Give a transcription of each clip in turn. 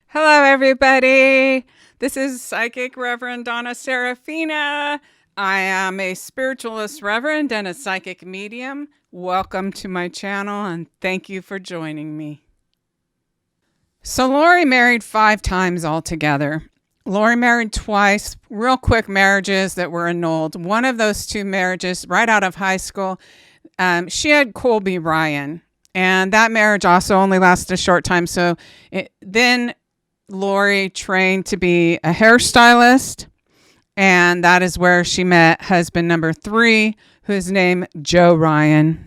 Hello, everybody. This is Psychic Reverend Donna Seraphina. I am a spiritualist reverend and a psychic medium. Welcome to my channel and thank you for joining me. So, Lori married 5 times altogether. Lori married twice, real quick marriages that were annulled. One of those 2 marriages, right out of high school, she had Colby Ryan. And that marriage also only lasted a short time. So then Lori trained to be a hairstylist, and that is where she met husband number 3, whose name Joe Ryan.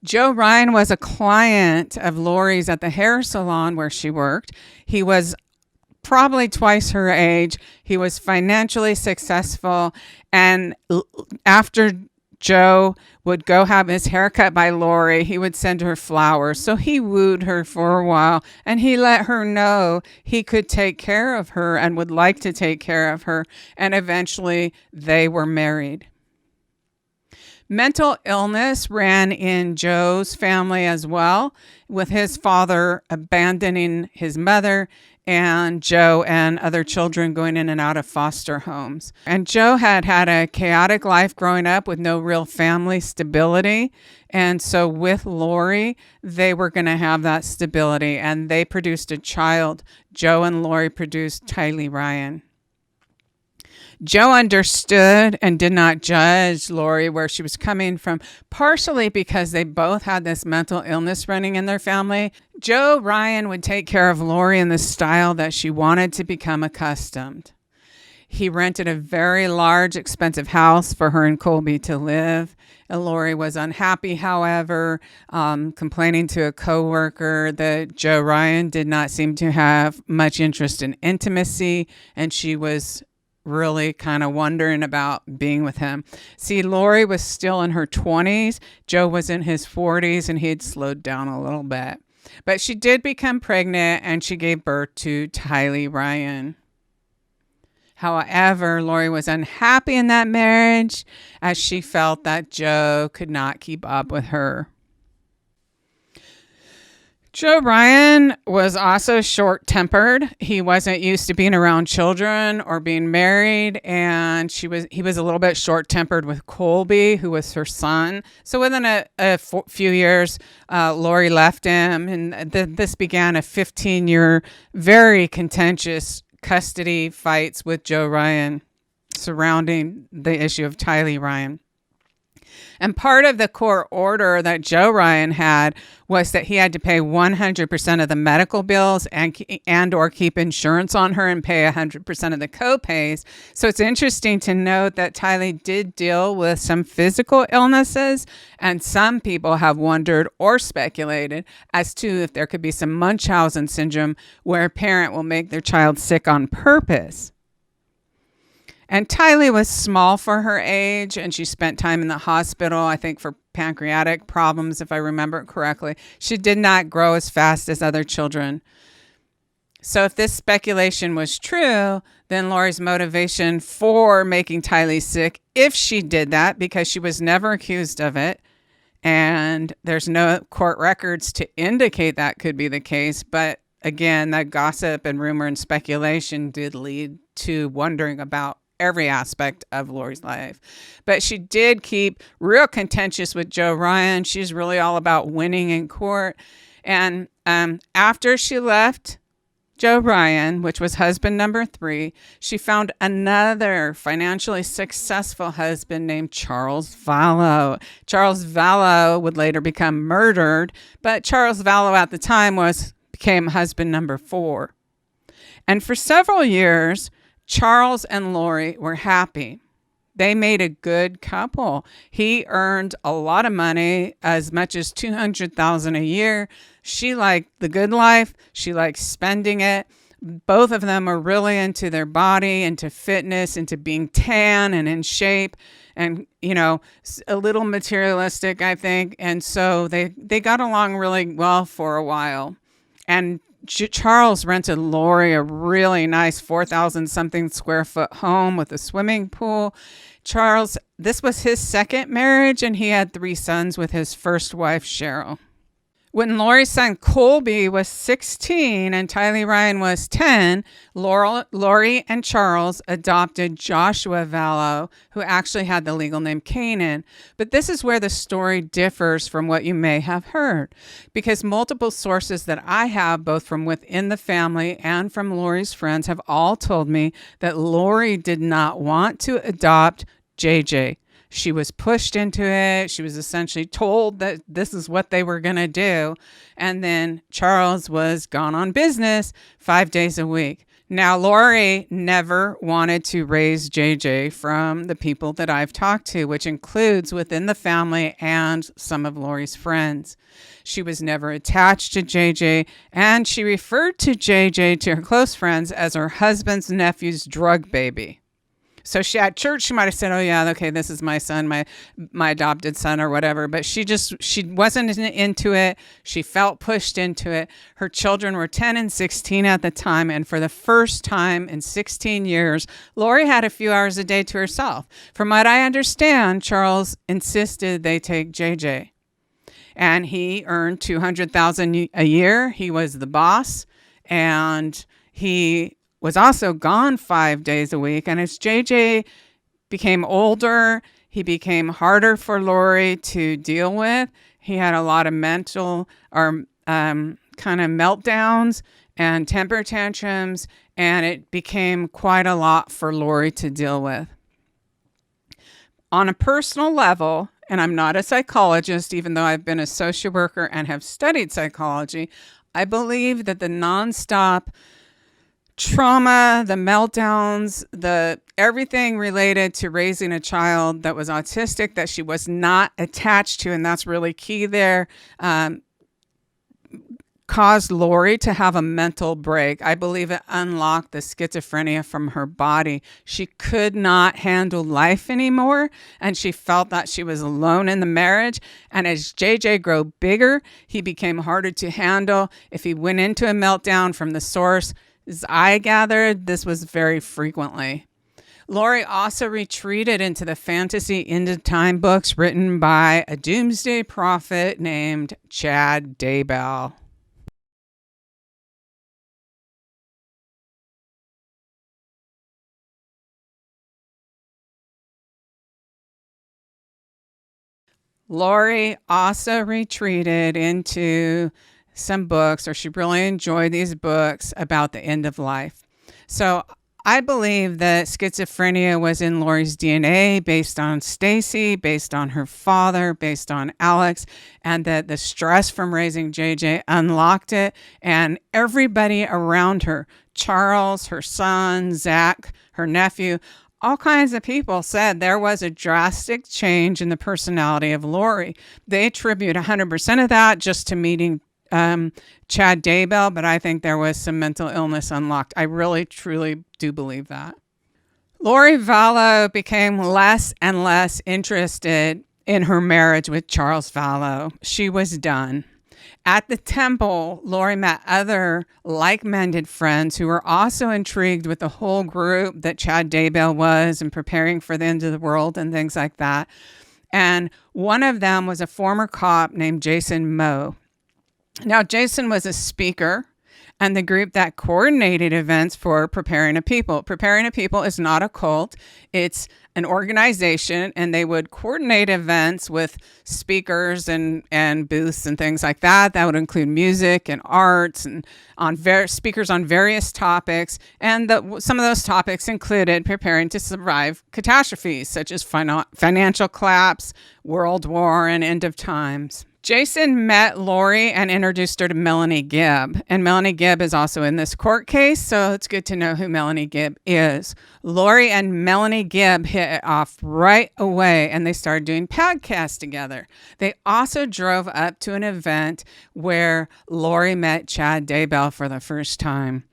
Joe Ryan was a client of Lori's at the hair salon where she worked. He was probably twice her age. He was financially successful, and after Joe would go have his hair cut by Lori, he would send her flowers. So he wooed her for a while, and he let her know he could take care of her and would like to take care of her. And eventually they were married. Mental illness ran in Joe's family as well, with his father abandoning his mother and Joe and other children going in and out of foster homes. And Joe had had a chaotic life growing up with no real family stability. And so with Lori, they were going to have that stability, and they produced a child. Joe and Lori produced Tylee Ryan. Joe understood and did not judge Lori where she was coming from, partially because they both had this mental illness running in their family. Joe Ryan would take care of Lori in the style that she wanted to become accustomed. He rented a very large, expensive house for her and Colby to live. And Lori was unhappy, however, complaining to a coworker that Joe Ryan did not seem to have much interest in intimacy, and she was really kind of wondering about being with him. See, Lori was still in her 20s. Joe was in his 40s, and he had slowed down a little bit. But she did become pregnant, and she gave birth to Tylee Ryan. However, Lori was unhappy in that marriage as she felt that Joe could not keep up with her. Joe Ryan was also short-tempered. He wasn't used to being around children or being married, and he was a little bit short-tempered with Colby, who was her son. So within a few years, Lori left him, and this began a 15-year, very contentious custody fights with Joe Ryan surrounding the issue of Tylee Ryan. And part of the court order that Joe Ryan had was that he had to pay 100% of the medical bills and or keep insurance on her and pay 100% of the co-pays. So it's interesting to note that Tylee did deal with some physical illnesses, and some people have wondered or speculated as to if there could be some Munchausen syndrome where a parent will make their child sick on purpose. And Tylee was small for her age, and she spent time in the hospital, I think, for pancreatic problems, if I remember it correctly. She did not grow as fast as other children. So if this speculation was true, then Lori's motivation for making Tylee sick, if she did that, because she was never accused of it, and there's no court records to indicate that could be the case, but again, that gossip and rumor and speculation did lead to wondering about every aspect of Lori's life. But she did keep real contentious with Joe Ryan. She's really all about winning in court. And after she left Joe Ryan, which was husband number 3, she found another financially successful husband named Charles Vallow. Charles Vallow would later become murdered, but Charles Vallow at the time became husband number 4. And for several years, Charles and Lori were happy. They made a good couple. He earned a lot of money, as much as $200,000 a year. She liked the good life. She liked spending it. Both of them were really into their body, into fitness, into being tan and in shape, and, you know, a little materialistic, I think. And so they got along really well for a while. And Charles rented Lori a really nice 4,000 something square foot home with a swimming pool. Charles, this was his second marriage, and he had 3 sons with his first wife, Cheryl. When Lori's son Colby was 16 and Tylee Ryan was 10, Lori and Charles adopted Joshua Vallow, who actually had the legal name Canaan. But this is where the story differs from what you may have heard, because multiple sources that I have, both from within the family and from Lori's friends, have all told me that Lori did not want to adopt JJ. She was pushed into it. She was essentially told that this is what they were going to do. And then Charles was gone on business 5 days a week. Now, Lori never wanted to raise JJ from the people that I've talked to, which includes within the family and some of Lori's friends. She was never attached to JJ, and she referred to JJ to her close friends as her husband's nephew's drug baby. So she at church, she might have said, "Oh yeah, okay, this is my son, my adopted son," or whatever. But she wasn't into it. She felt pushed into it. Her children were 10 and 16 at the time, and for the first time in 16 years, Lori had a few hours a day to herself. From what I understand, Charles insisted they take JJ, and he earned $200,000 a year. He was the boss, and he was also gone 5 days a week. And as JJ became older, he became harder for Lori to deal with. He had a lot of mental or kind of meltdowns and temper tantrums, and it became quite a lot for Lori to deal with. On a personal level, and I'm not a psychologist, even though I've been a social worker and have studied psychology, I believe that the nonstop trauma, the meltdowns, the everything related to raising a child that was autistic that she was not attached to, and that's really key there, caused Lori to have a mental break. I believe it unlocked the schizophrenia from her body. She could not handle life anymore, and she felt that she was alone in the marriage. And as JJ grew bigger, he became harder to handle. If he went into a meltdown from the source, as I gathered, this was very frequently. Lori also retreated into the fantasy end-of-time books written by a doomsday prophet named Chad Daybell. Lori also retreated into some books, or she really enjoyed these books about the end of life. So I believe that schizophrenia was in Lori's DNA based on Stacy, based on her father, based on Alex, and that the stress from raising JJ unlocked it. And everybody around her, Charles, her son, Zach, her nephew, all kinds of people said there was a drastic change in the personality of Lori. They attribute 100% of that just to meeting Chad Daybell, but I think there was some mental illness unlocked. I really, truly do believe that. Lori Vallow became less and less interested in her marriage with Charles Vallow. She was done. At the temple, Lori met other like-minded friends who were also intrigued with the whole group that Chad Daybell was and preparing for the end of the world and things like that. And one of them was a former cop named Jason Moe. Now, Jason was a speaker and the group that coordinated events for Preparing a People. Preparing a People is not a cult. It's an organization, and they would coordinate events with speakers and booths and things like that. That would include music and arts and speakers on various topics. And some of those topics included preparing to survive catastrophes such as financial collapse, world war, and end of times. Jason met Lori and introduced her to Melanie Gibb. And Melanie Gibb is also in this court case, so it's good to know who Melanie Gibb is. Lori and Melanie Gibb hit it off right away, and they started doing podcasts together. They also drove up to an event where Lori met Chad Daybell for the first time.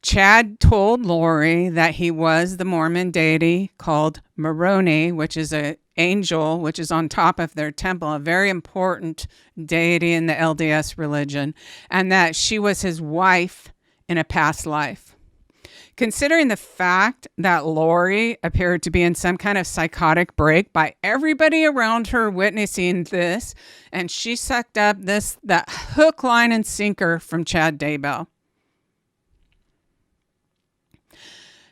Chad told Lori that he was the Mormon deity called Moroni, which is an angel, which is on top of their temple, a very important deity in the LDS religion, and that she was his wife in a past life. Considering the fact that Lori appeared to be in some kind of psychotic break by everybody around her witnessing this, and she sucked up that hook, line, and sinker from Chad Daybell.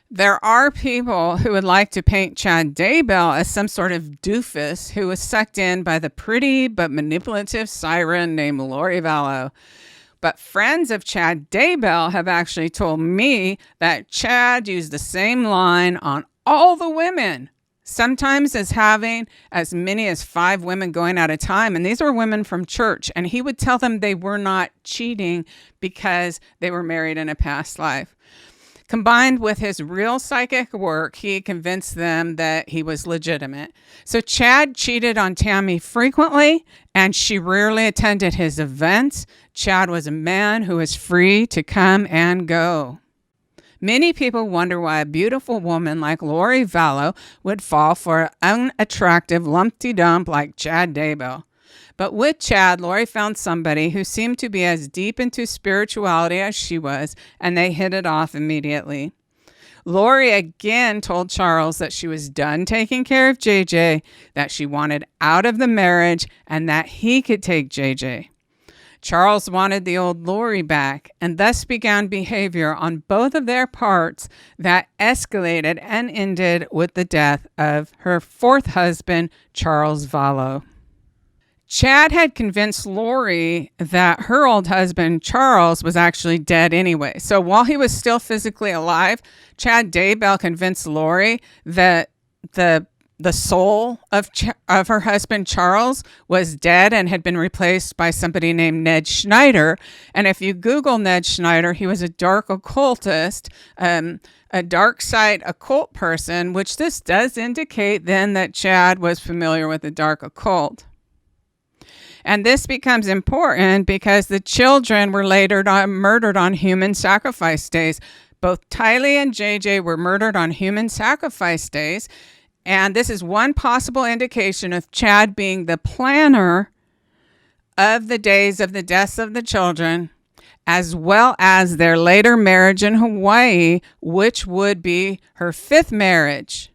There are people who would like to paint Chad Daybell as some sort of doofus who was sucked in by the pretty but manipulative siren named Lori Vallow. But friends of Chad Daybell have actually told me that Chad used the same line on all the women, sometimes as having as many as 5 women going at a time. And these were women from church. And he would tell them they were not cheating because they were married in a past life. Combined with his real psychic work, he convinced them that he was legitimate. So Chad cheated on Tammy frequently, and she rarely attended his events. Chad was a man who was free to come and go. Many people wonder why a beautiful woman like Lori Vallow would fall for an unattractive lumpty-dump like Chad Daybell. But with Chad, Lori found somebody who seemed to be as deep into spirituality as she was, and they hit it off immediately. Lori again told Charles that she was done taking care of JJ, that she wanted out of the marriage, and that he could take JJ. Charles wanted the old Lori back, and thus began behavior on both of their parts that escalated and ended with the death of her 4th husband, Charles Vallow. Chad had convinced Lori that her old husband, Charles, was actually dead anyway. So while he was still physically alive, Chad Daybell convinced Lori that the soul of her husband, Charles, was dead and had been replaced by somebody named Ned Schneider. And if you Google Ned Schneider, he was a dark occultist, a dark side occult person, which this does indicate then that Chad was familiar with the dark occult. And this becomes important because the children were later murdered on human sacrifice days. Both Tylee and JJ were murdered on human sacrifice days. And this is one possible indication of Chad being the planner of the days of the deaths of the children, as well as their later marriage in Hawaii, which would be her 5th marriage.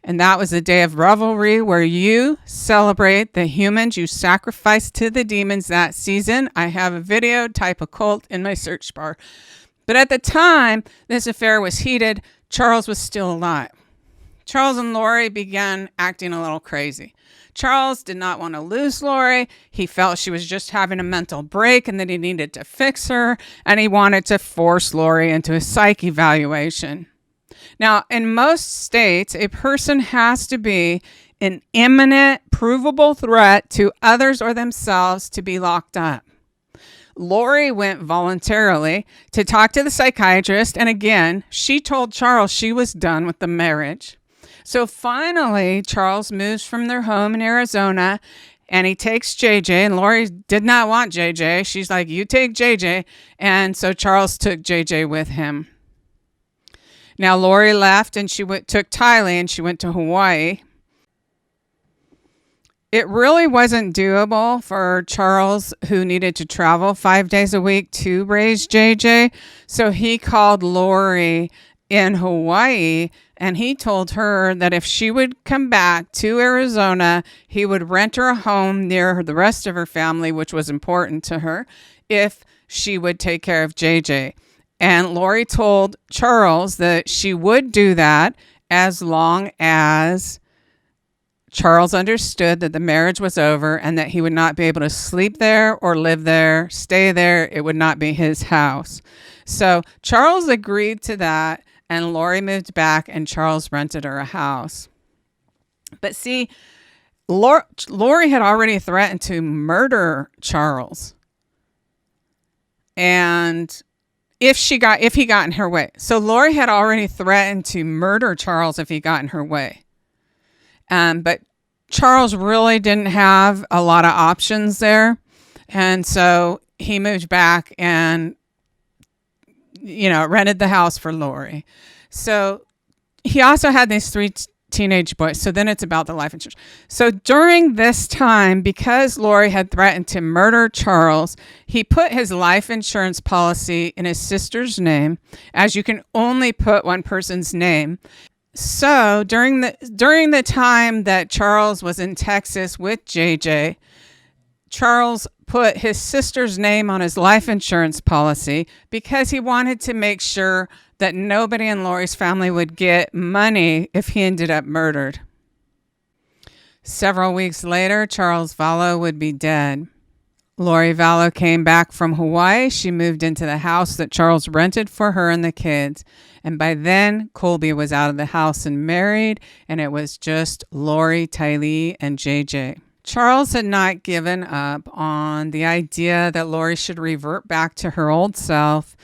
And that was a day of revelry where you celebrate the humans you sacrificed to the demons that season. I have a video, type occult, in my search bar. But at the time this affair was heated, Charles was still alive. Charles and Lori began acting a little crazy. Charles did not want to lose Lori. He felt she was just having a mental break and that he needed to fix her. And he wanted to force Lori into a psych evaluation. Now, in most states, a person has to be an imminent, provable threat to others or themselves to be locked up. Lori went voluntarily to talk to the psychiatrist, and again, she told Charles she was done with the marriage. So finally, Charles moves from their home in Arizona, and he takes JJ, and Lori did not want JJ. She's like, you take JJ, and so Charles took JJ with him. Now, Lori left and she took Tylee and she went to Hawaii. It really wasn't doable for Charles, who needed to travel 5 days a week to raise JJ. So he called Lori in Hawaii and he told her that if she would come back to Arizona, he would rent her a home near the rest of her family, which was important to her, if she would take care of JJ. And Lori told Charles that she would do that as long as Charles understood that the marriage was over and that he would not be able to sleep there or live there, stay there. It would not be his house. So Charles agreed to that, and Lori moved back and Charles rented her a house. But see, Lori had already threatened to murder Charles. And if he got in her way. So Lori had already threatened to murder Charles if he got in her way. But Charles really didn't have a lot of options there. And so he moved back and, rented the house for Lori. So he also had these teenage boy. So then it's about the life insurance. So during this time, because Lori had threatened to murder Charles, he put his life insurance policy in his sister's name, as you can only put one person's name. So during the time that Charles was in Texas with JJ, Charles put his sister's name on his life insurance policy because he wanted to make sure that nobody in Lori's family would get money if he ended up murdered. Several weeks later, Charles Vallow would be dead. Lori Vallow came back from Hawaii. She moved into the house that Charles rented for her and the kids. And by then, Colby was out of the house and married, and it was just Lori, Tylee, and JJ. Charles had not given up on the idea that Lori should revert back to her old self,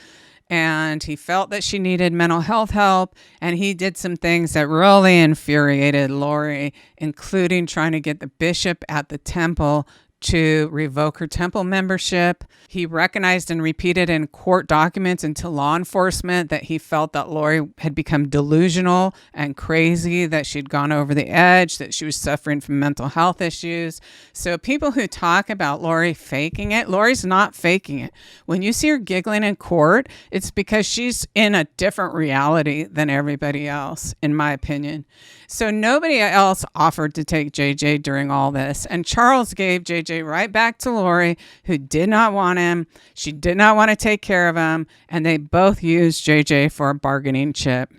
and he felt that she needed mental health help, and he did some things that really infuriated Lori, including trying to get the bishop at the temple to revoke her temple membership. He recognized and repeated in court documents and to law enforcement that he felt that Lori had become delusional and crazy, that she'd gone over the edge, that she was suffering from mental health issues. So people who talk about Lori faking it, Lori's not faking it. When you see her giggling in court, it's because she's in a different reality than everybody else, in my opinion. So nobody else offered to take JJ during all this. And Charles gave JJ right back to Lori, who did not want him. She did not want to take care of him. And they both used JJ for a bargaining chip.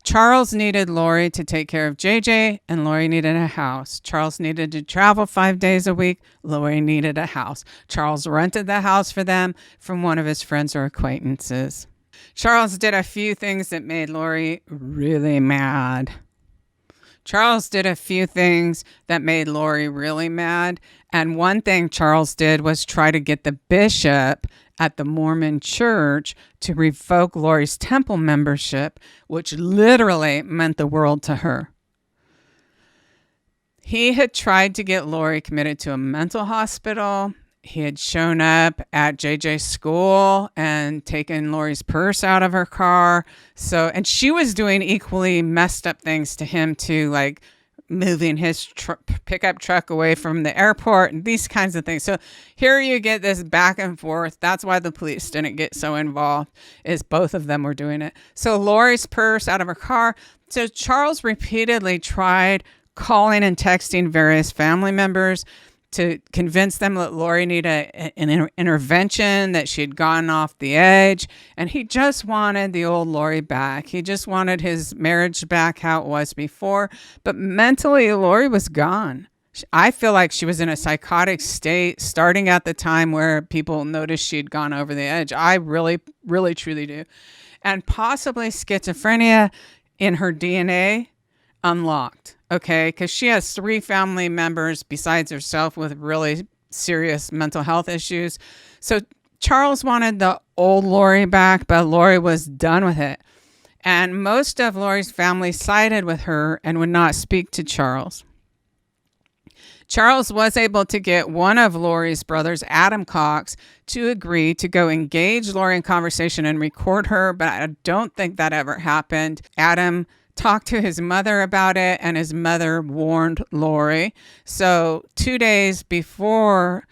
Charles needed Lori to take care of JJ, and Lori needed a house. Charles needed to travel 5 days a week. Lori needed a house. Charles rented the house for them from one of his friends or acquaintances. Charles did a few things that made Lori really mad. And one thing Charles did was try to get the bishop at the Mormon church to revoke Lori's temple membership, which literally meant the world to her. He had tried to get Lori committed to a mental hospital. He had shown up at JJ's school and taken Lori's purse out of her car. And she was doing equally messed up things to him too, like moving his pickup truck away from the airport and these kinds of things. So here you get this back and forth. That's why the police didn't get so involved, is both of them were doing it. So Lori's purse out of her car. So Charles repeatedly tried calling and texting various family members to convince them that Lori needed an intervention, that she had gone off the edge. And he just wanted the old Lori back. He just wanted his marriage back how it was before. But mentally, Lori was gone. I feel like she was in a psychotic state starting at the time where people noticed she'd gone over the edge. I really, really, truly do. And possibly schizophrenia in her DNA unlocked. Okay, because she has 3 family members besides herself with really serious mental health issues. So Charles wanted the old Lori back, but Lori was done with it. And most of Lori's family sided with her and would not speak to Charles. Charles was able to get one of Lori's brothers, Adam Cox, to agree to go engage Lori in conversation and record her, but I don't think that ever happened. Adam talked to his mother about it, and his mother warned Lori. So 2 days before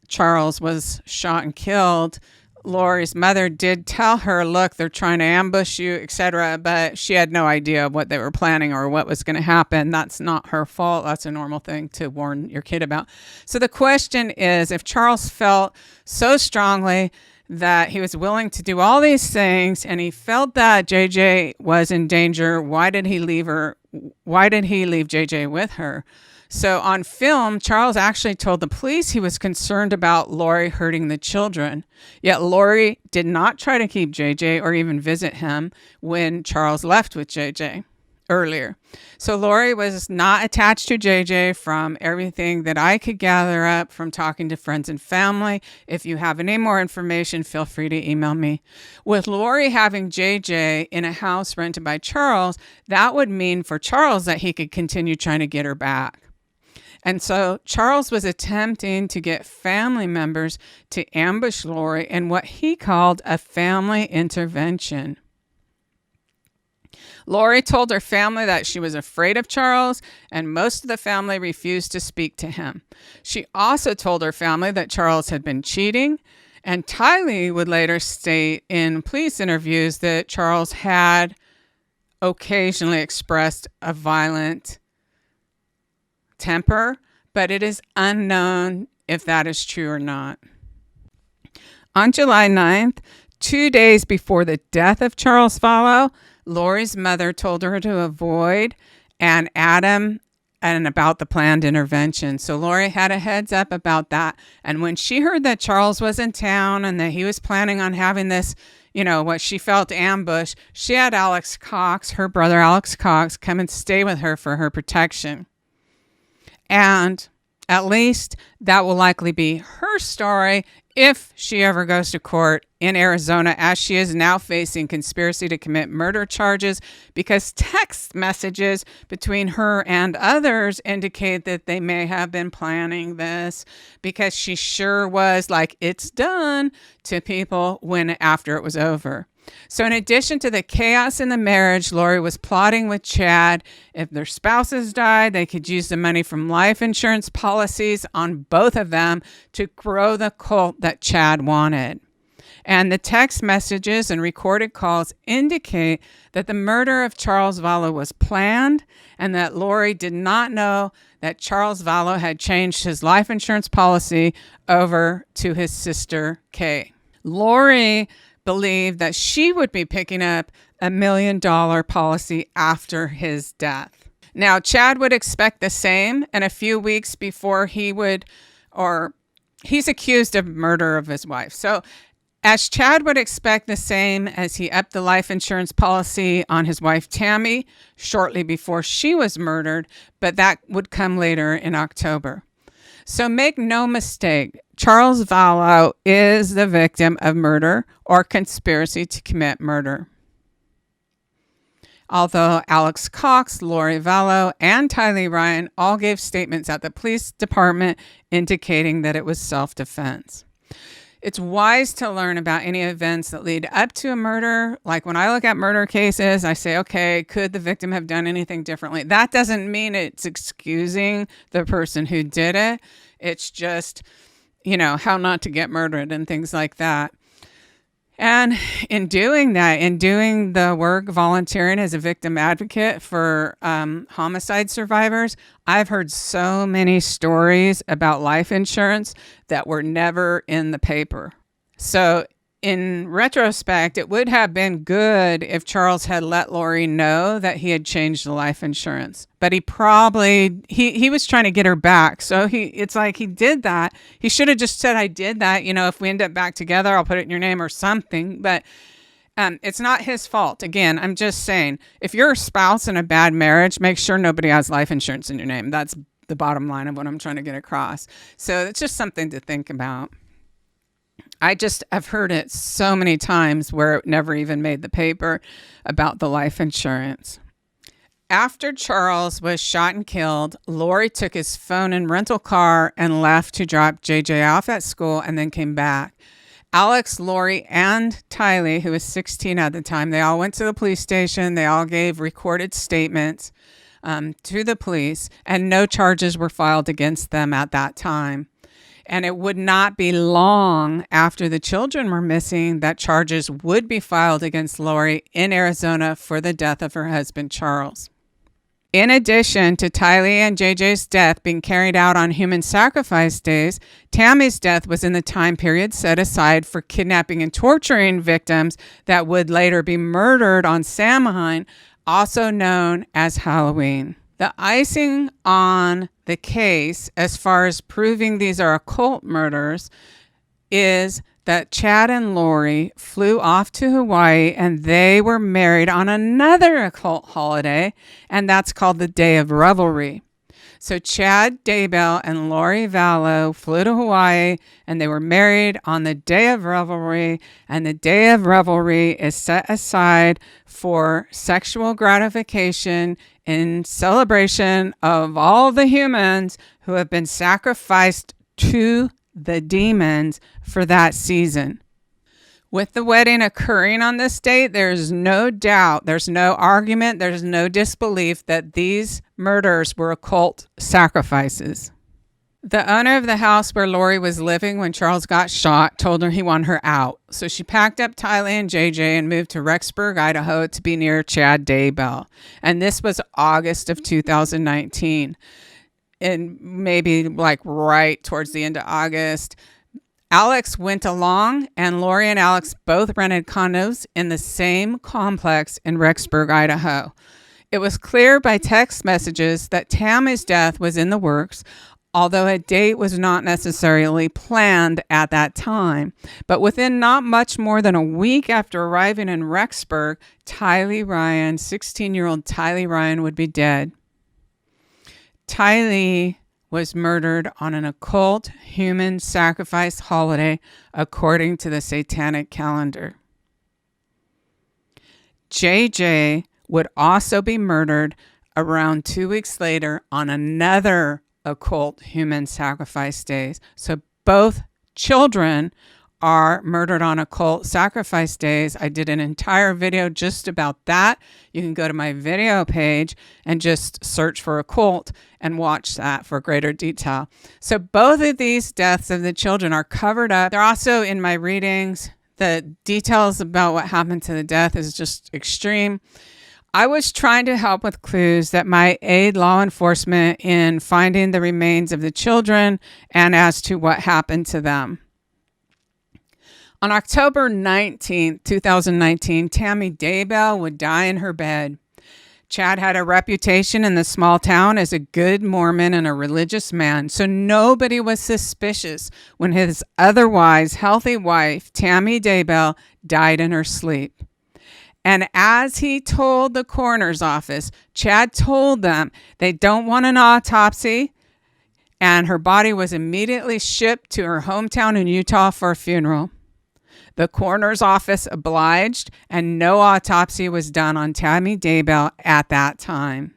Charles was shot and killed, Lori's mother did tell her, look, they're trying to ambush you, etc. But she had no idea what they were planning or what was going to happen. That's not her fault. That's a normal thing to warn your kid about. So the question is, if Charles felt so strongly that he was willing to do all these things and he felt that JJ was in danger, why did he leave her? Why did he leave JJ with her? So on film, Charles actually told the police he was concerned about Lori hurting the children. Yet Lori did not try to keep JJ or even visit him when Charles left with JJ earlier. So Lori was not attached to JJ from everything that I could gather up from talking to friends and family. If you have any more information, feel free to email me. With Lori having JJ in a house rented by Charles, that would mean for Charles that he could continue trying to get her back. And so Charles was attempting to get family members to ambush Lori in what he called a family intervention. Lori told her family that she was afraid of Charles, and most of the family refused to speak to him. She also told her family that Charles had been cheating, and Tylee would later state in police interviews that Charles had occasionally expressed a violent temper, but it is unknown if that is true or not. On July 9th, 2 days before the death of Charles Vallow, Lori's mother told her to avoid Adam and about the planned intervention. So Lori had a heads up about that. And when she heard that Charles was in town and that he was planning on having this, what she felt ambush, she had Alex Cox, her brother Alex Cox, come and stay with her for her protection. And at least that will likely be her story if she ever goes to court in Arizona, as she is now facing conspiracy to commit murder charges because text messages between her and others indicate that they may have been planning this, because she sure was like, it's done to people after it was over. So in addition to the chaos in the marriage, Lori was plotting with Chad. If their spouses died, they could use the money from life insurance policies on both of them to grow the cult that Chad wanted. And the text messages and recorded calls indicate that the murder of Charles Vallow was planned and that Lori did not know that Charles Vallow had changed his life insurance policy over to his sister, Kay. Lori believed that she would be picking up $1 million policy after his death. Now, Chad would expect the same, and a few weeks before he's accused of murder of his wife. So as Chad would expect the same as he upped the life insurance policy on his wife, Tammy, shortly before she was murdered, but that would come later in October. So make no mistake, Charles Vallow is the victim of murder or conspiracy to commit murder. Although Alex Cox, Lori Vallow, and Tylee Ryan all gave statements at the police department indicating that it was self-defense. It's wise to learn about any events that lead up to a murder. Like when I look at murder cases, I say, okay, could the victim have done anything differently? That doesn't mean it's excusing the person who did it. It's just, how not to get murdered and things like that. And in doing that, in doing the work, volunteering as a victim advocate for homicide survivors, I've heard so many stories about life insurance that were never in the paper. So in retrospect, it would have been good if Charles had let Lori know that he had changed the life insurance. But he probably, he was trying to get her back. So it's like he did that. He should have just said, I did that. If we end up back together, I'll put it in your name or something. But it's not his fault. Again, I'm just saying, if you're a spouse in a bad marriage, make sure nobody has life insurance in your name. That's the bottom line of what I'm trying to get across. So it's just something to think about. I've heard it so many times where it never even made the paper about the life insurance. After Charles was shot and killed, Lori took his phone and rental car and left to drop JJ off at school and then came back. Alex, Lori, and Tylee, who was 16 at the time, they all went to the police station. They all gave recorded statements to the police, and no charges were filed against them at that time. And it would not be long after the children were missing that charges would be filed against Lori in Arizona for the death of her husband, Charles. In addition to Tylee and JJ's death being carried out on human sacrifice days, Tammy's death was in the time period set aside for kidnapping and torturing victims that would later be murdered on Samhain, also known as Halloween. The icing on the case, as far as proving these are occult murders, is that Chad and Lori flew off to Hawaii and they were married on another occult holiday, and that's called the Day of Revelry. So Chad Daybell and Lori Vallow flew to Hawaii and they were married on the Day of Revelry, and the Day of Revelry is set aside for sexual gratification in celebration of all the humans who have been sacrificed to the demons for that season. With the wedding occurring on this date, there's no doubt, there's no argument, there's no disbelief that these murders were occult sacrifices. The owner of the house where Lori was living when Charles got shot told her he wanted her out. So she packed up Tylee and JJ and moved to Rexburg, Idaho to be near Chad Daybell. And this was August of 2019. And maybe like right towards the end of August, Alex went along, and Lori and Alex both rented condos in the same complex in Rexburg, Idaho. It was clear by text messages that Tammy's death was in the works, although a date was not necessarily planned at that time. But within not much more than a week after arriving in Rexburg, Tylee Ryan, 16-year-old Tylee Ryan, would be dead. Tylee was murdered on an occult human sacrifice holiday according to the satanic calendar. JJ would also be murdered around 2 weeks later on another occult human sacrifice days. So both children are murdered on occult sacrifice days. I did an entire video just about that. You can go to my video page and just search for occult and watch that for greater detail. So both of these deaths of the children are covered up. They're also in my readings. The details about what happened to the death is just extreme. I was trying to help with clues that might aid law enforcement in finding the remains of the children and as to what happened to them. On October 19, 2019, Tammy Daybell would die in her bed. Chad had a reputation in the small town as a good Mormon and a religious man, so nobody was suspicious when his otherwise healthy wife, Tammy Daybell, died in her sleep. And as he told the coroner's office, Chad told them they don't want an autopsy, and her body was immediately shipped to her hometown in Utah for a funeral. The coroner's office obliged, and no autopsy was done on Tammy Daybell at that time.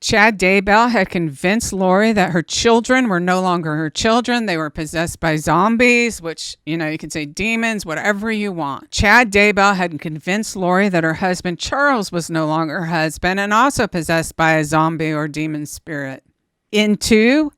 Chad Daybell had convinced Lori that her children were no longer her children. They were possessed by zombies, which, you could say demons, whatever you want. Chad Daybell had convinced Lori that her husband Charles was no longer her husband and also possessed by a zombie or demon spirit. Into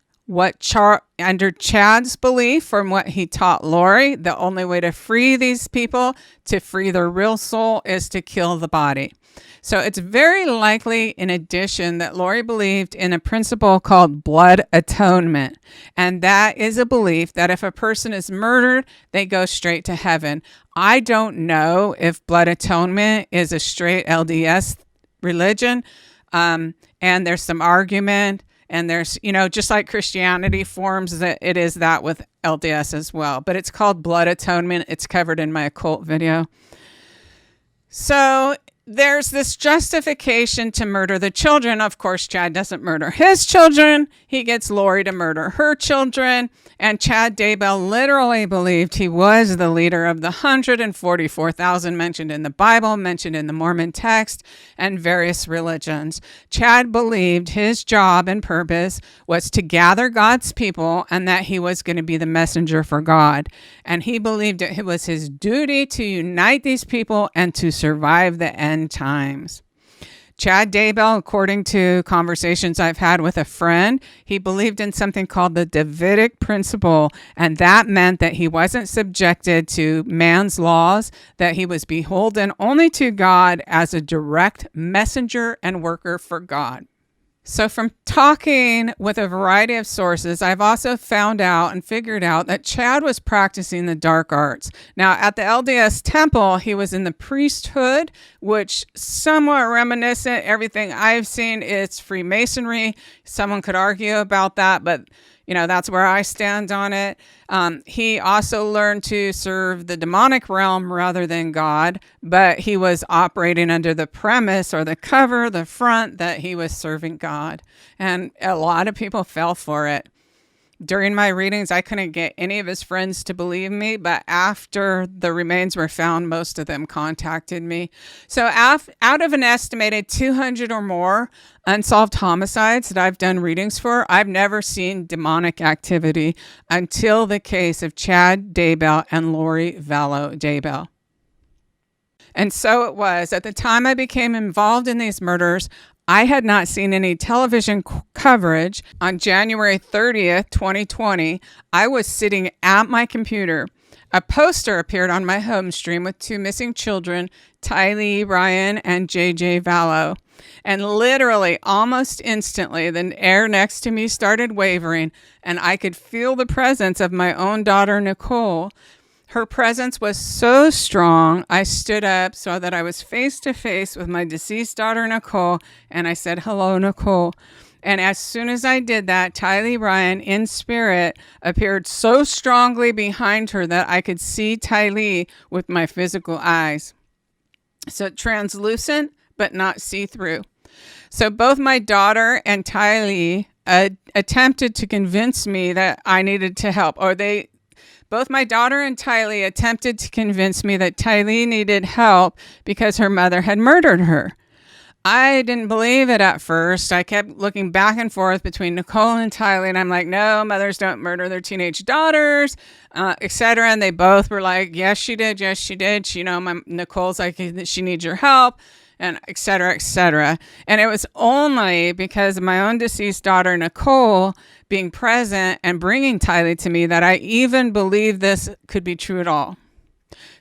under Chad's belief, from what he taught Lori, the only way to free these people, to free their real soul, is to kill the body. So it's very likely, in addition, that Lori believed in a principle called blood atonement. And that is a belief that if a person is murdered, they go straight to heaven. I don't know if blood atonement is a straight LDS religion. And there's some argument. And there's, just like Christianity forms, that it is that with LDS as well. But it's called blood atonement. It's covered in my occult video. So there's this justification to murder the children. Of course, Chad doesn't murder his children. He gets Lori to murder her children. And Chad Daybell literally believed he was the leader of the 144,000 mentioned in the Bible, mentioned in the Mormon text, and various religions. Chad believed his job and purpose was to gather God's people and that he was going to be the messenger for God. And he believed it was his duty to unite these people and to survive the end times. Chad Daybell, according to conversations I've had with a friend, he believed in something called the Davidic principle, and that meant that he wasn't subjected to man's laws, that he was beholden only to God as a direct messenger and worker for God. So from talking with a variety of sources, I've also found out and figured out that Chad was practicing the dark arts. Now, at the LDS temple, he was in the priesthood, which somewhat reminiscent. Everything I've seen is Freemasonry. Someone could argue about that, but that's where I stand on it. He also learned to serve the demonic realm rather than God, but he was operating under the premise or the cover, the front, that he was serving God. And a lot of people fell for it. During my readings, I couldn't get any of his friends to believe me, but after the remains were found, most of them contacted me. So out of an estimated 200 or more unsolved homicides that I've done readings for, I've never seen demonic activity until the case of Chad Daybell and Lori Vallow Daybell. And so it was. At the time I became involved in these murders, I had not seen any television coverage. On January 30th, 2020, I was sitting at my computer. A poster appeared on my home stream with two missing children, Tylee Ryan and JJ Vallow. And literally, almost instantly, the air next to me started wavering, and I could feel the presence of my own daughter, Nicole. Her presence was so strong, I stood up so that I was face to face with my deceased daughter, Nicole, and I said, "Hello, Nicole." And as soon as I did that, Tylee Ryan, in spirit, appeared so strongly behind her that I could see Tylee with my physical eyes. So translucent, but not see-through. So both my daughter and Tylee attempted to convince me that I needed to help, both my daughter and Tylee attempted to convince me that Tylee needed help because her mother had murdered her. I didn't believe it at first. I kept looking back and forth between Nicole and Tylee, and I'm like, no, mothers don't murder their teenage daughters, etc. And they both were like, yes, she did. Yes, she did. Nicole's like, she needs your help, and etc., etc. And it was only because of my own deceased daughter, Nicole, being present and bringing Tylee to me that I even believed this could be true at all.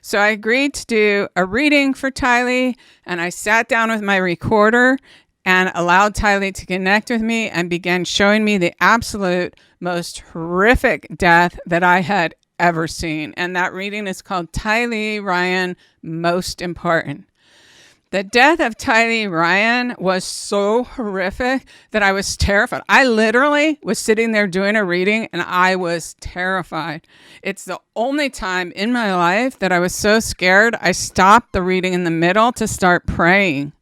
So I agreed to do a reading for Tylee, and I sat down with my recorder and allowed Tylee to connect with me and began showing me the absolute most horrific death that I had ever seen. And that reading is called Tylee Ryan, Most Important. The death of Tylee Ryan was so horrific that I was terrified. I literally was sitting there doing a reading and I was terrified. It's the only time in my life that I was so scared I stopped the reading in the middle to start praying.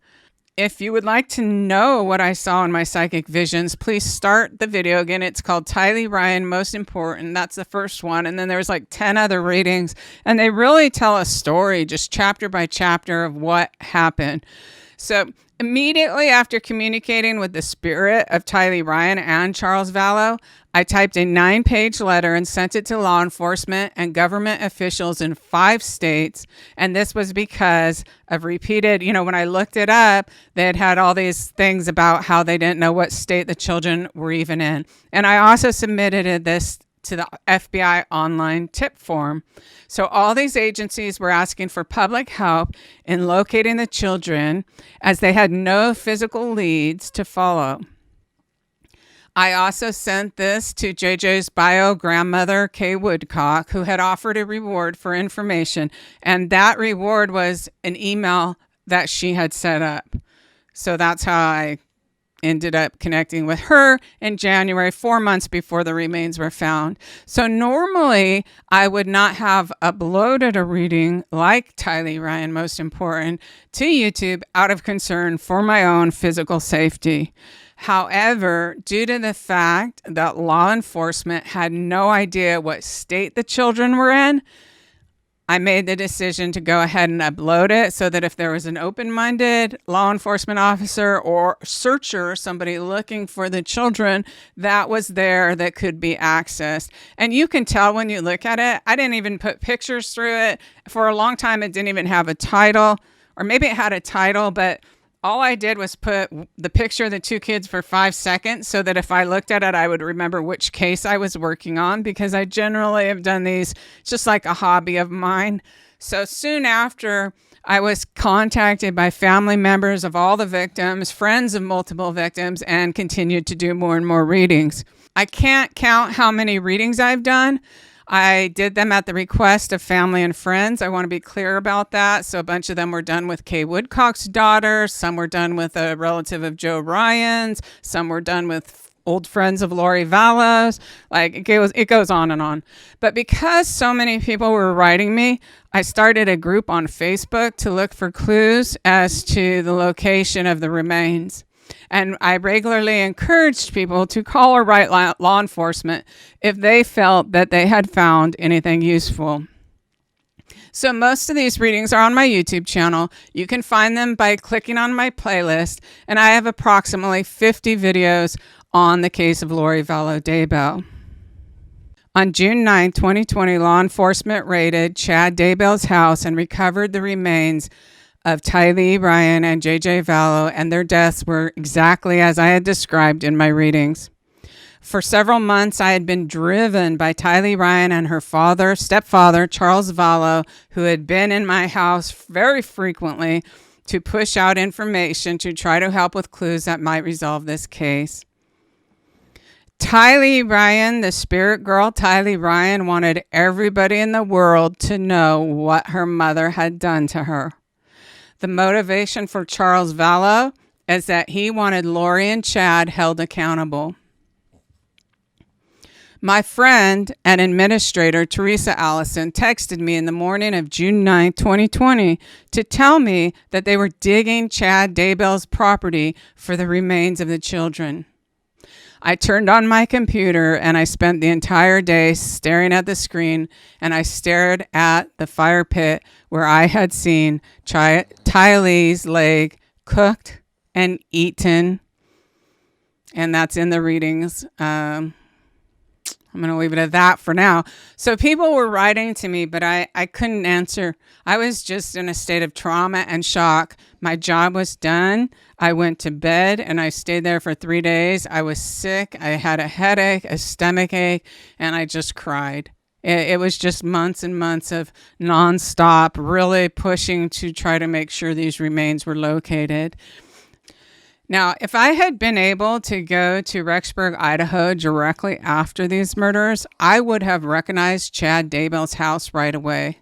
If you would like to know what I saw in my psychic visions, please start the video. Again, it's called Tylee Ryan, Most Important. That's the first one. And then there's like 10 other readings. And they really tell a story, just chapter by chapter, of what happened. So immediately after communicating with the spirit of Tylee Ryan and Charles Vallow, I typed a 9-page letter and sent it to law enforcement and government officials in 5 states. And this was because of repeated, when I looked it up, they had all these things about how they didn't know what state the children were even in. And I also submitted this to the FBI online tip form. So all these agencies were asking for public help in locating the children as they had no physical leads to follow. I also sent this to JJ's bio grandmother, Kay Woodcock, who had offered a reward for information. And that reward was an email that she had set up. So that's how I ended up connecting with her in January, 4 months before the remains were found. So normally I would not have uploaded a reading like Tylee Ryan, Most Important, to YouTube out of concern for my own physical safety. However, due to the fact that law enforcement had no idea what state the children were in, I made the decision to go ahead and upload it so that if there was an open-minded law enforcement officer or searcher, somebody looking for the children, that was there that could be accessed. And you can tell when you look at it, I didn't even put pictures through it. For a long time, it didn't even have a title, or maybe it had a title, but all I did was put the picture of the 2 kids for 5 seconds so that if I looked at it, I would remember which case I was working on, because I generally have done these just like a hobby of mine. So soon after, I was contacted by family members of all the victims, friends of multiple victims, and continued to do more and more readings. I can't count how many readings I've done. I did them at the request of family and friends. I want to be clear about that. So a bunch of them were done with Kay Woodcock's daughter. Some were done with a relative of Joe Ryan's. Some were done with old friends of Lori Vallow's. It goes on and on. But because so many people were writing me, I started a group on Facebook to look for clues as to the location of the remains. And I regularly encouraged people to call or write law enforcement if they felt that they had found anything useful. So most of these readings are on my YouTube channel. You can find them by clicking on my playlist, and I have approximately 50 videos on the case of Lori Vallow Daybell. On June 9, 2020, law enforcement raided Chad Daybell's house and recovered the remains of Tylee Ryan and JJ Vallow, and their deaths were exactly as I had described in my readings. For several months, I had been driven by Tylee Ryan and her stepfather, Charles Vallow, who had been in my house very frequently to push out information to try to help with clues that might resolve this case. Tylee Ryan, the spirit girl Tylee Ryan, wanted everybody in the world to know what her mother had done to her. The motivation for Charles Vallow is that he wanted Lori and Chad held accountable. My friend and administrator, Teresa Allison, texted me in the morning of June 9, 2020, to tell me that they were digging Chad Daybell's property for the remains of the children. I turned on my computer and I spent the entire day staring at the screen, and I stared at the fire pit where I had seen Tylee's leg cooked and eaten. And that's in the readings. I'm going to leave it at that for now. So people were writing to me, but I couldn't answer. I was just in a state of trauma and shock. My job was done. I went to bed and I stayed there for 3 days. I was sick. I had a headache, a stomach ache, and I just cried. It was just months and months of nonstop, really pushing to try to make sure these remains were located. Now, if I had been able to go to Rexburg, Idaho directly after these murders, I would have recognized Chad Daybell's house right away.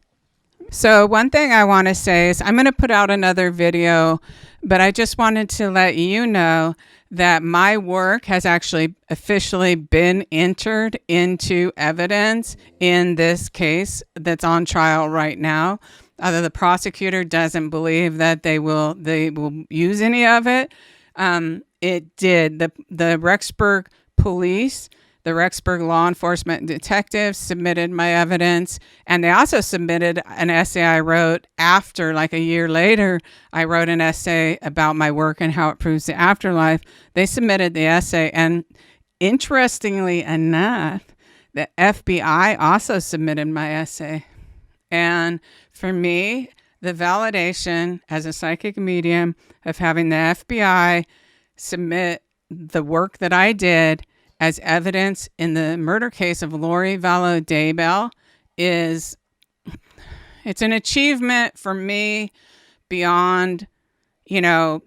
So one thing I want to say is I'm going to put out another video, but I just wanted to let you know that my work has actually officially been entered into evidence in this case that's on trial right now. Although the prosecutor doesn't believe that they will use any of it. It did. The Rexburg police, the Rexburg law enforcement detectives submitted my evidence, and they also submitted an essay I wrote after, like a year later. I wrote an essay about my work and how it proves the afterlife. They submitted the essay, and interestingly enough, the FBI also submitted my essay. And for me, the validation as a psychic medium of having the FBI submit the work that I did as evidence in the murder case of Lori Vallow Daybell it's an achievement for me beyond, you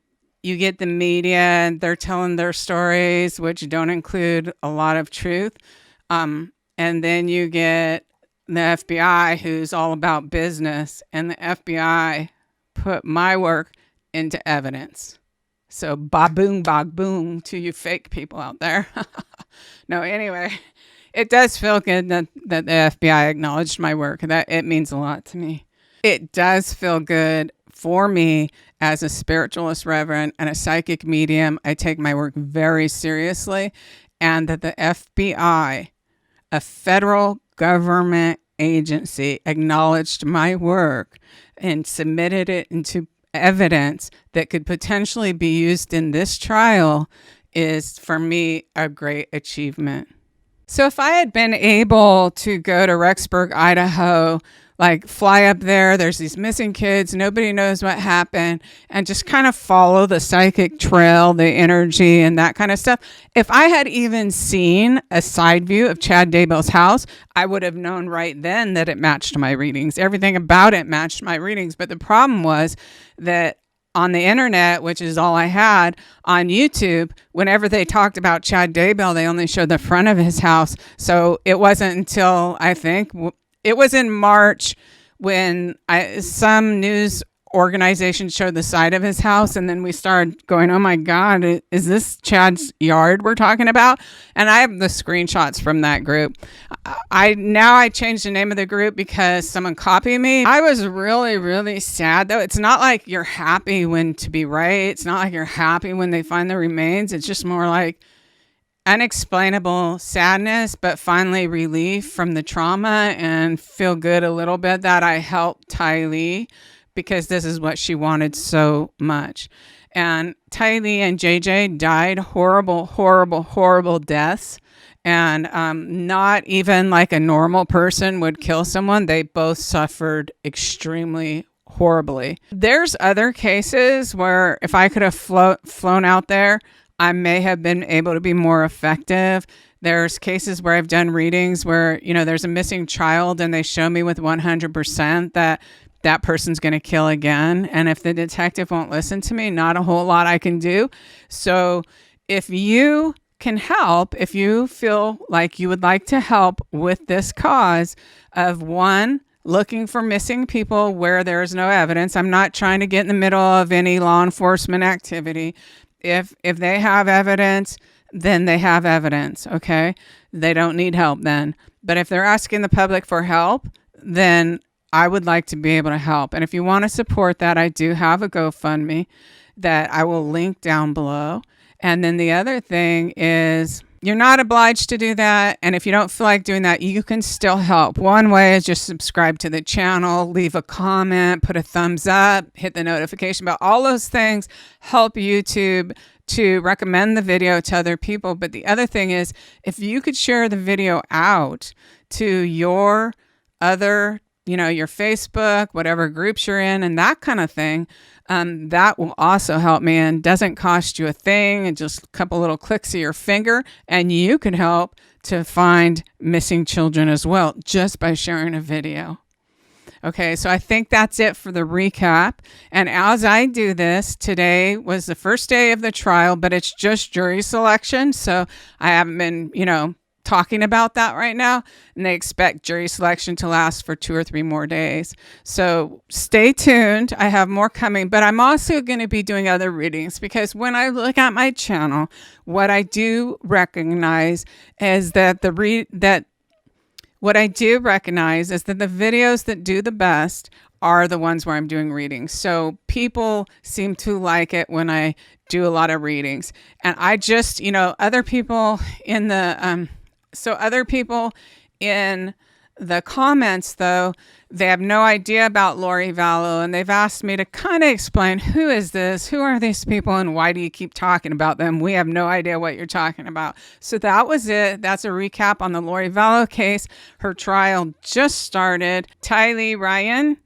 get the media and they're telling their stories, which don't include a lot of truth. And then you get the FBI, who's all about business, and the FBI put my work into evidence. So ba-boom, ba-boom to you fake people out there. No, anyway, it does feel good that the FBI acknowledged my work. That it means a lot to me. It does feel good for me as a spiritualist reverend and a psychic medium. I take my work very seriously, and that the FBI, a federal government agency, acknowledged my work and submitted it into evidence that could potentially be used in this trial is, for me, a great achievement. So if I had been able to go to Rexburg, Idaho, like fly up there, there's these missing kids, nobody knows what happened, and just kind of follow the psychic trail, the energy and that kind of stuff. If I had even seen a side view of Chad Daybell's house, I would have known right then that it matched my readings. Everything about it matched my readings. But the problem was that on the internet, which is all I had, on YouTube, whenever they talked about Chad Daybell, they only showed the front of his house. So it wasn't until, I think, it was in March when some news organization showed the side of his house, and then we started going, oh my God, is this Chad's yard we're talking about? And I have the screenshots from that group. I changed the name of the group because someone copied me. I was really, really sad though. It's not like you're happy when to be right. It's not like you're happy when they find the remains. It's just more like unexplainable sadness, but finally relief from the trauma, and feel good a little bit that I helped Tylee, because this is what she wanted so much. And Tylee and JJ died horrible, horrible, horrible deaths. And not even like a normal person would kill someone. They both suffered extremely horribly. There's other cases where if I could have flown out there, I may have been able to be more effective. There's cases where I've done readings where, there's a missing child and they show me with 100% that person's going to kill again. And if the detective won't listen to me, not a whole lot I can do. So if you can help, if you feel like you would like to help with this cause of looking for missing people where there is no evidence. I'm not trying to get in the middle of any law enforcement activity. If they have evidence, then they have evidence, okay? They don't need help then. But if they're asking the public for help, then I would like to be able to help. And if you want to support that, I do have a GoFundMe that I will link down below. And then the other thing is, you're not obliged to do that. And if you don't feel like doing that, you can still help. One way is just subscribe to the channel, leave a comment, put a thumbs up, hit the notification bell. All those things help YouTube to recommend the video to other people. But the other thing is, if you could share the video out to your other, your Facebook, whatever groups you're in, and that kind of thing, that will also help me, and doesn't cost you a thing, and just a couple little clicks of your finger, and you can help to find missing children as well, just by sharing a video. Okay, so I think that's it for the recap. And as I do this, today was the first day of the trial, but it's just jury selection, so I haven't been, talking about that right now, and they expect jury selection to last for 2 or 3 more days. So stay tuned. I have more coming, but I'm also going to be doing other readings, because when I look at my channel, what I do recognize is that the videos that do the best are the ones where I'm doing readings. So people seem to like it when I do a lot of readings. And I just, other people in the comments, though, they have no idea about Lori Vallow, and they've asked me to kind of explain, who is this? Who are these people, and why do you keep talking about them? We have no idea what you're talking about. So that was it. That's a recap on the Lori Vallow case. Her trial just started. Tylee Ryan,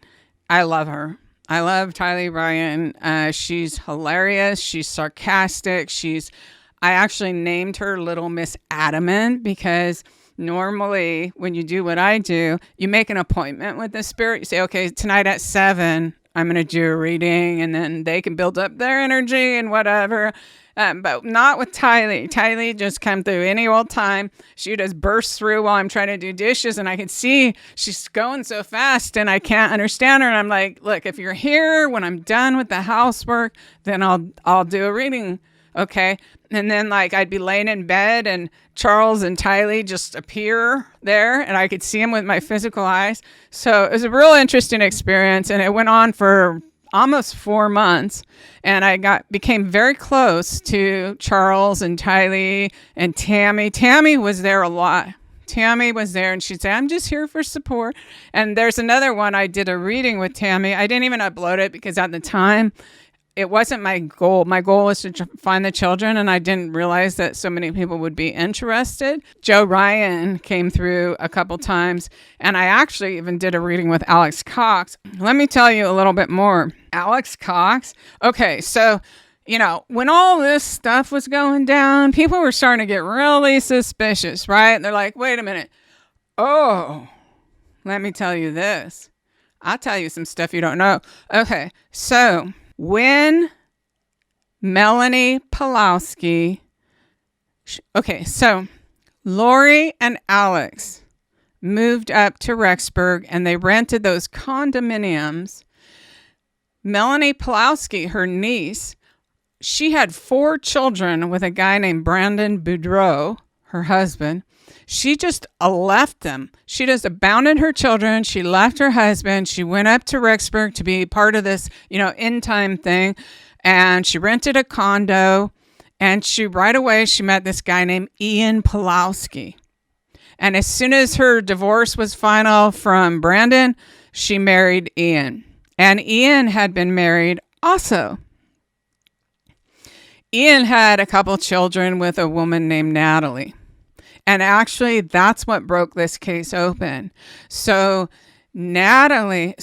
I love her. I love Tylee Ryan. She's hilarious. She's sarcastic. I actually named her Little Miss Adamant, because normally when you do what I do, you make an appointment with the spirit. You say, okay, tonight at 7, I'm going to do a reading, and then they can build up their energy and whatever. But not with Tylee. Tylee just come through any old time. She just bursts through while I'm trying to do dishes, and I can see she's going so fast and I can't understand her. And I'm like, look, if you're here when I'm done with the housework, then I'll do a reading. Okay. And then I'd be laying in bed and Charles and Tylee just appear there, and I could see them with my physical eyes. So it was a real interesting experience, and it went on for almost 4 months. And I became very close to Charles and Tylee and Tammy. Tammy was there a lot. Tammy was there, and she'd say, I'm just here for support. And there's another one, I did a reading with Tammy. I didn't even upload it because at the time, it wasn't my goal. My goal was to find the children, and I didn't realize that so many people would be interested. Joe Ryan came through a couple times, and I actually even did a reading with Alex Cox. Let me tell you a little bit more. Alex Cox. Okay, so, when all this stuff was going down, people were starting to get really suspicious, right? They're like, wait a minute. Oh, let me tell you this. I'll tell you some stuff you don't know. Okay, so when Melanie Pulowski, so Lori and Alex moved up to Rexburg, and they rented those condominiums. Melanie Pulowski, her niece, she had 4 children with a guy named Brandon Boudreau, her husband. She just left them. She just abandoned her children. She left her husband. She went up to Rexburg to be part of this, end time thing. And she rented a condo. And right away, she met this guy named Ian Pulowski. And as soon as her divorce was final from Brandon, she married Ian. And Ian had been married also. Ian had a couple children with a woman named Natalie. And actually, that's what broke this case open. So Ian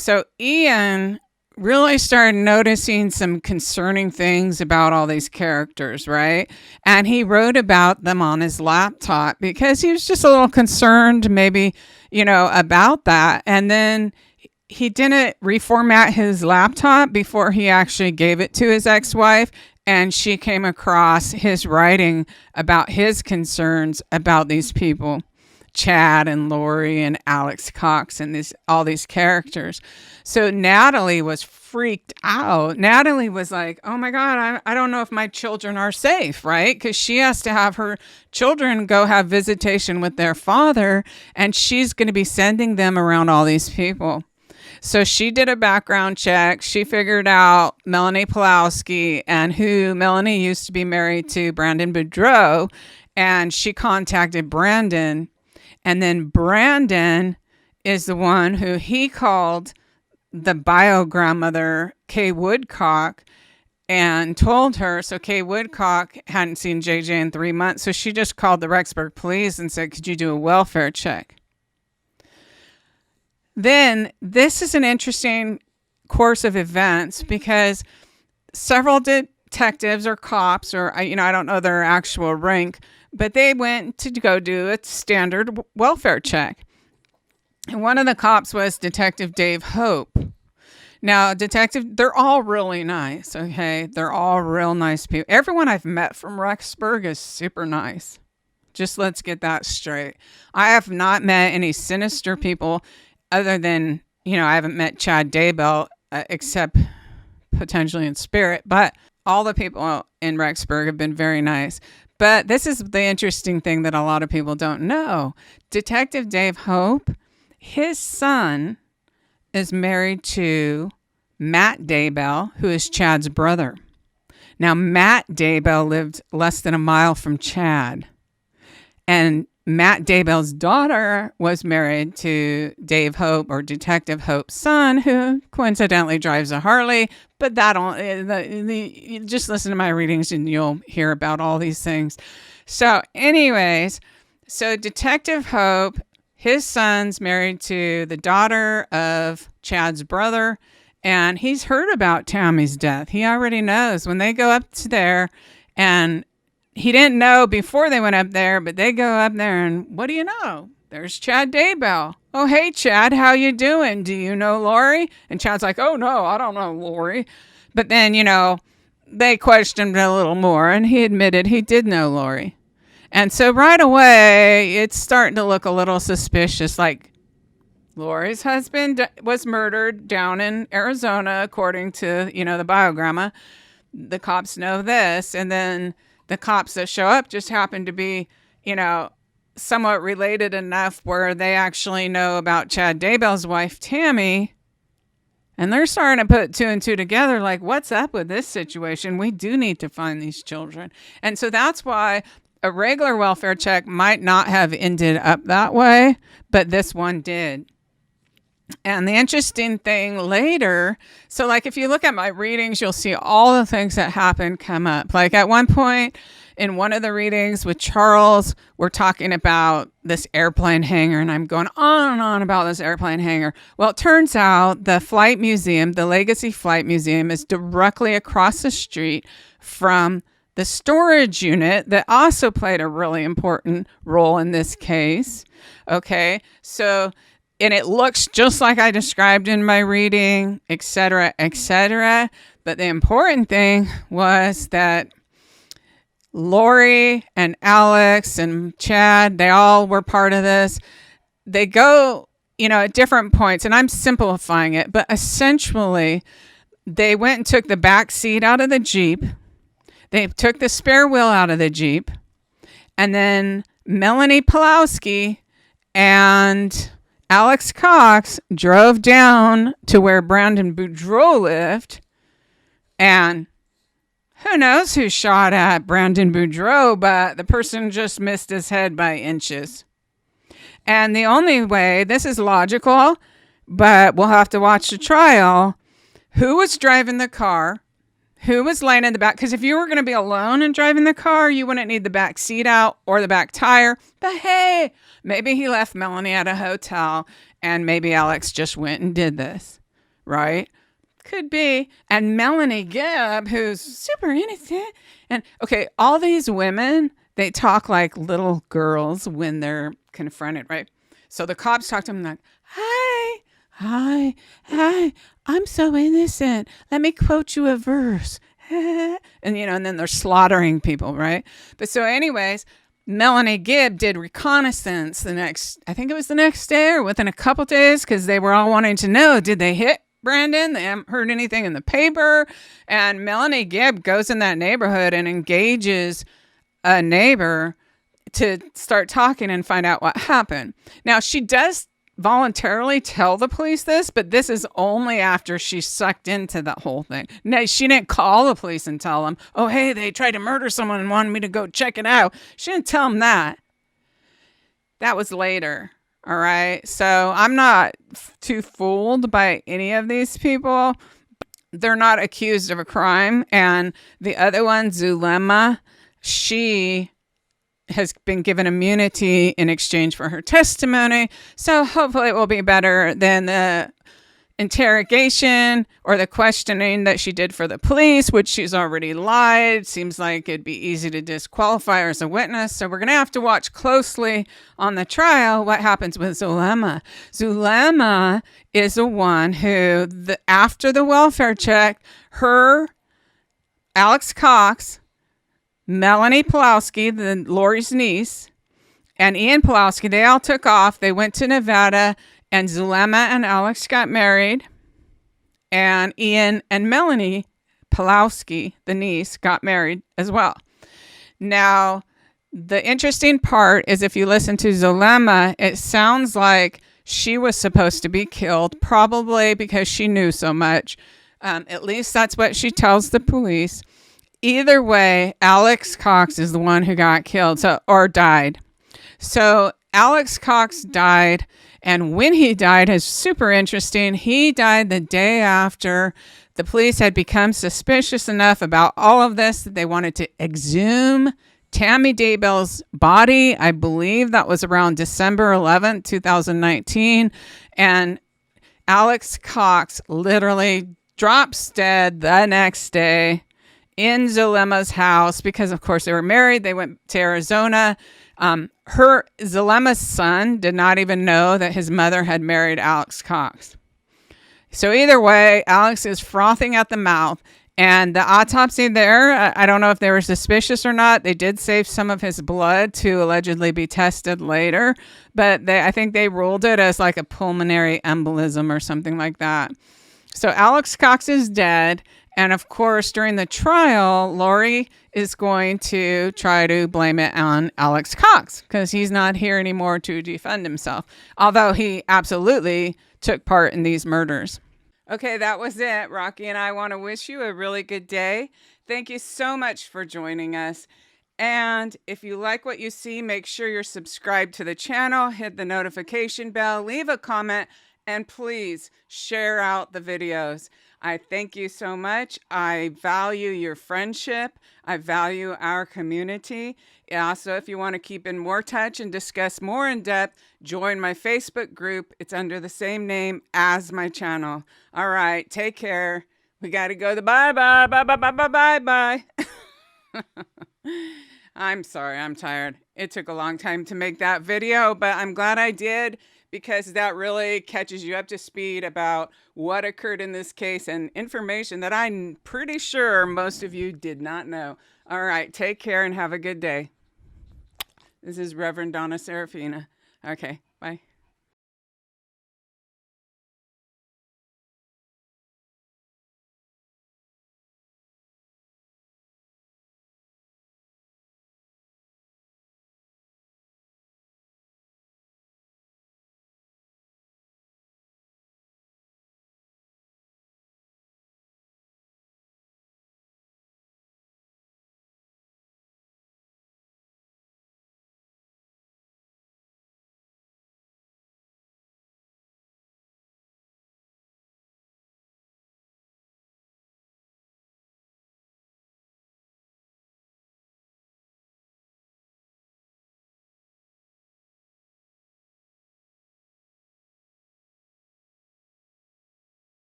really started noticing some concerning things about all these characters, right? And he wrote about them on his laptop because he was just a little concerned maybe, about that. And then he didn't reformat his laptop before he actually gave it to his ex-wife. And she came across his writing about his concerns about these people, Chad and Lori and Alex Cox and all these characters. So Natalie was freaked out. Natalie was like, oh my God, I don't know if my children are safe, right? Because she has to have her children go have visitation with their father, and she's going to be sending them around all these people. So she did a background check. She figured out Melanie Pulowski and who Melanie used to be married to, Brandon Boudreau, and she contacted Brandon. And then Brandon is the one who he called the bio grandmother, Kay Woodcock, and told her. So Kay Woodcock hadn't seen JJ in 3 months. So she just called the Rexburg police and said, could you do a welfare check? Then this is an interesting course of events because several detectives or cops, or I don't know their actual rank, but they went to go do a standard welfare check. And one of the cops was Detective Dave Hope. Now, they're all really nice, okay? They're all real nice people. Everyone I've met from Rexburg is super nice. Just let's get that straight. I have not met any sinister people other than, I haven't met Chad Daybell, except potentially in spirit, but all the people in Rexburg have been very nice. But this is the interesting thing that a lot of people don't know. Detective Dave Hope, his son is married to Matt Daybell, who is Chad's brother. Now, Matt Daybell lived less than a mile from Chad. And Matt Daybell's daughter was married to Dave Hope, or Detective Hope's son, who coincidentally drives a Harley. But just listen to my readings and you'll hear about all these things. So anyways, Detective Hope, his son's married to the daughter of Chad's brother, and he's heard about Tammy's death. He already knows when they go up to there, and he didn't know before they went up there, but they go up there and what do you know? There's Chad Daybell. Oh, hey, Chad, how you doing? Do you know Lori? And Chad's like, oh, no, I don't know Lori. But then, they questioned him a little more, and he admitted he did know Lori. And so right away, it's starting to look a little suspicious, like Lori's husband was murdered down in Arizona, according to, the biogramma. The cops know this, and then the cops that show up just happen to be, somewhat related enough where they actually know about Chad Daybell's wife, Tammy. And they're starting to put 2 and 2 together, like, what's up with this situation? We do need to find these children. And so that's why a regular welfare check might not have ended up that way, but this one did. And the interesting thing later, so like if you look at my readings, you'll see all the things that happened come up. Like at one point in one of the readings with Charles, we're talking about this airplane hangar, and I'm going on and on about this airplane hangar. Well, it turns out the flight museum, the Legacy Flight Museum, is directly across the street from the storage unit that also played a really important role in this case. Okay, so and it looks just like I described in my reading, etc., etc. But the important thing was that Lori and Alex and Chad, they all were part of this. They go, at different points, and I'm simplifying it, but essentially they went and took the back seat out of the Jeep. They took the spare wheel out of the Jeep. And then Melanie Pawlowski and Alex Cox drove down to where Brandon Boudreaux lived. And who knows who shot at Brandon Boudreaux, but the person just missed his head by inches. And the only way, this is logical, but we'll have to watch the trial. Who was driving the car? Who was laying in the back? Because if you were going to be alone and driving the car, you wouldn't need the back seat out or the back tire. But hey, maybe he left Melanie at a hotel and maybe Alex just went and did this, right? Could be. And Melanie Gibb, who's super innocent. And okay, all these women, they talk like little girls when they're confronted, right? So the cops talk to them like, hi, I'm so innocent. Let me quote you a verse. And, and then they're slaughtering people, right? But so anyways, Melanie Gibb did reconnaissance I think it was the next day or within a couple days, because they were all wanting to know, did they hit Brandon? They haven't heard anything in the paper. And Melanie Gibb goes in that neighborhood and engages a neighbor to start talking and find out what happened. Now, she does voluntarily tell the police this, but this is only after she's sucked into the whole thing. No, she didn't call the police and tell them, oh, hey, they tried to murder someone and wanted me to go check it out. She didn't tell them that. That was later. All right. So I'm not too fooled by any of these people. They're not accused of a crime. And the other one, Zulema, she has been given immunity in exchange for her testimony. So hopefully it will be better than the interrogation or the questioning that she did for the police, which she's already lied. Seems like it'd be easy to disqualify her as a witness. So we're going to have to watch closely on the trial what happens with Zulema. Zulema is the one who, after the welfare check, Alex Cox, Melanie Pawlowski, Lori's niece, and Ian Pawlowski, they all took off. They went to Nevada, and Zulema and Alex got married. And Ian and Melanie Pawlowski, the niece, got married as well. Now, the interesting part is if you listen to Zulema, it sounds like she was supposed to be killed, probably because she knew so much. At least that's what she tells the police. Either way, Alex Cox is the one who got killed or died. So Alex Cox died, and when he died is super interesting. He died the day after the police had become suspicious enough about all of this that they wanted to exhume Tammy Daybell's body. I believe that was around December 11th, 2019. And Alex Cox literally drops dead the next day in Zulema's house because, of course, they were married. They went to Arizona. Zulema's son did not even know that his mother had married Alex Cox. So either way, Alex is frothing at the mouth. And the autopsy there, I don't know if they were suspicious or not. They did save some of his blood to allegedly be tested later. But I think they ruled it as like a pulmonary embolism or something like that. So Alex Cox is dead. And of course, during the trial, Lori is going to try to blame it on Alex Cox because he's not here anymore to defend himself, although he absolutely took part in these murders. Okay, that was it. Rocky and I want to wish you a really good day. Thank you so much for joining us. And if you like what you see, make sure you're subscribed to the channel, hit the notification bell, leave a comment, and please share out the videos. I thank you so much. I value your friendship. I value our community. Also, if you want to keep in more touch and discuss more in depth, join my Facebook group. It's under the same name as my channel. All right, take care. We got to go bye. I'm sorry, I'm tired. It took a long time to make that video, but I'm glad I did, because that really catches you up to speed about what occurred in this case and information that I'm pretty sure most of you did not know. All right, take care and have a good day. This is Reverend Donna Seraphina. Okay, bye.